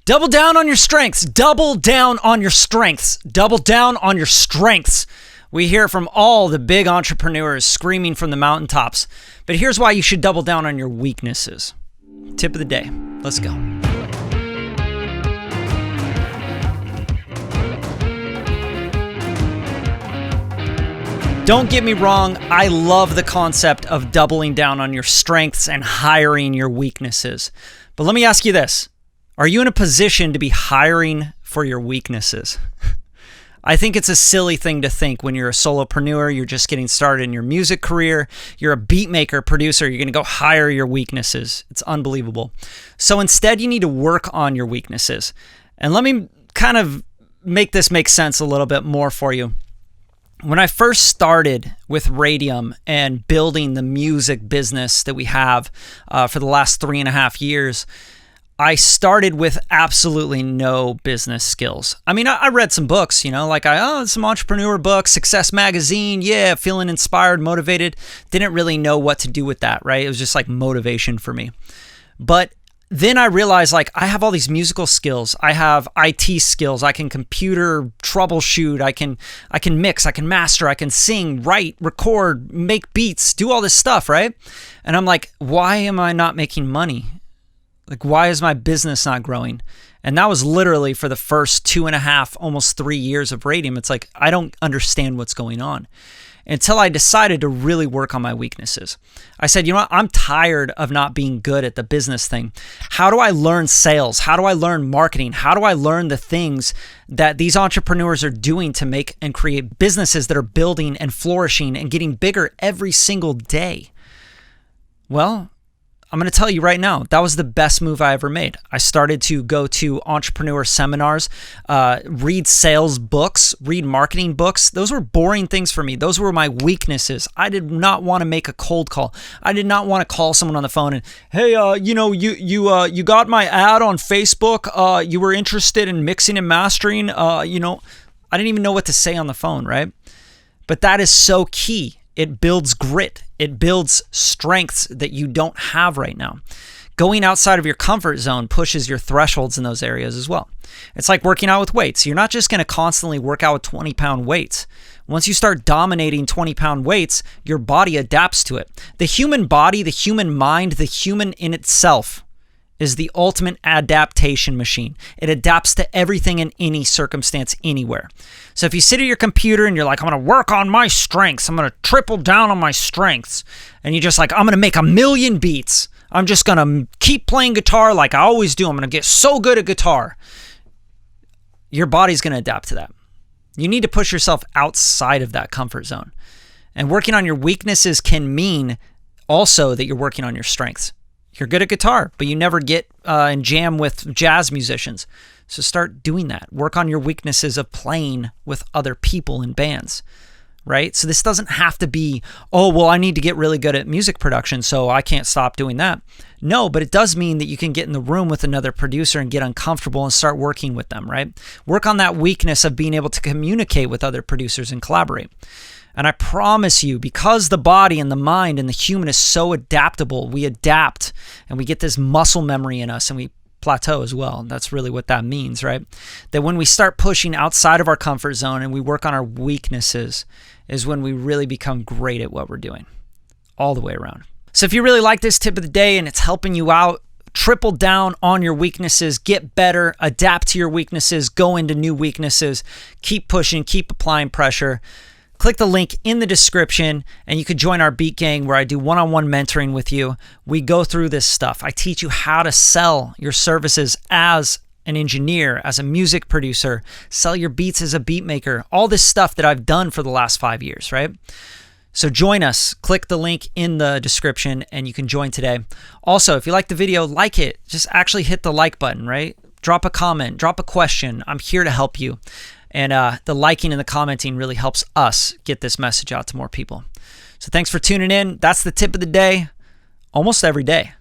Double down on your strengths. Double down on your strengths. Double down on your strengths. We hear from all the big entrepreneurs screaming from the mountaintops. But here's why you should double down on your weaknesses. Tip of the day. Let's go. Don't get me wrong, I love the concept of doubling down on your strengths and hiring your weaknesses. But let me ask you this. Are you in a position to be hiring for your weaknesses? I think it's a silly thing to think when you're a solopreneur, you're just getting started in your music career, you're a beat maker, producer, you're going to go hire your weaknesses. It's unbelievable. So instead, you need to work on your weaknesses. And let me kind of make this make sense a little bit more for you. When I first started with Radium and building the music business that we have for the last 3.5 years, I started with absolutely no business skills. I mean, I read some books, like some entrepreneur books, Success Magazine, feeling inspired, motivated. Didn't really know what to do with that, right? It was just like motivation for me. But then I realized I have all these musical skills. I have IT skills. I can computer troubleshoot. I can mix. I can master. I can sing, write, record, make beats, do all this stuff, right? And I'm like, why am I not making money? Why is my business not growing? And that was literally for the first 2.5, almost 3 years of Radium. It's like, I don't understand what's going on until I decided to really work on my weaknesses. I said, you know what? I'm tired of not being good at the business thing. How do I learn sales? How do I learn marketing? How do I learn the things that these entrepreneurs are doing to make and create businesses that are building and flourishing and getting bigger every single day? Well, I'm going to tell you right now, that was the best move I ever made. I started to go to entrepreneur seminars, read sales books, read marketing books. Those were boring things for me. Those were my weaknesses. I did not want to make a cold call. I did not want to call someone on the phone and, hey, you got my ad on Facebook. You were interested in mixing and mastering. I didn't even know what to say on the phone, right? But that is so key. It builds grit. It builds strengths that you don't have right now. Going outside of your comfort zone pushes your thresholds in those areas as well. It's like working out with weights. You're not just going to constantly work out with 20-pound weights. Once you start dominating 20-pound weights, your body adapts to it. The human body, the human mind, the human in itself is the ultimate adaptation machine. It adapts to everything in any circumstance, anywhere. So if you sit at your computer and you're like, I'm going to work on my strengths, I'm going to triple down on my strengths, and you're just like, I'm going to make 1,000,000 beats. I'm just going to keep playing guitar like I always do. I'm going to get so good at guitar. Your body's going to adapt to that. You need to push yourself outside of that comfort zone. And working on your weaknesses can mean also that you're working on your strengths. You're good at guitar, but you never get and jam with jazz musicians. So start doing that. Work on your weaknesses of playing with other people in bands, right? So this doesn't have to be, I need to get really good at music production, so I can't stop doing that. No, but it does mean that you can get in the room with another producer and get uncomfortable and start working with them, right? Work on that weakness of being able to communicate with other producers and collaborate. And I promise you, because the body and the mind and the human is so adaptable, we adapt and we get this muscle memory in us and we plateau as well. That's really what that means, right? That when we start pushing outside of our comfort zone and we work on our weaknesses is when we really become great at what we're doing, all the way around. So if you really like this tip of the day and it's helping you out, triple down on your weaknesses, get better, adapt to your weaknesses, go into new weaknesses, keep pushing, keep applying pressure. Click the link in the description and you could join our Beat Gang where I do one-on-one mentoring with you. We go through this stuff. I teach you how to sell your services as an engineer, as a music producer, sell your beats as a beat maker, all this stuff that I've done for the last 5 years, right? So join us. Click the link in the description and you can join today. Also, if you like the video, like it. Just actually hit the like button, right? Drop a comment, drop a question. I'm here to help you. And the liking and the commenting really helps us get this message out to more people. So thanks for tuning in. That's the tip of the day, almost every day.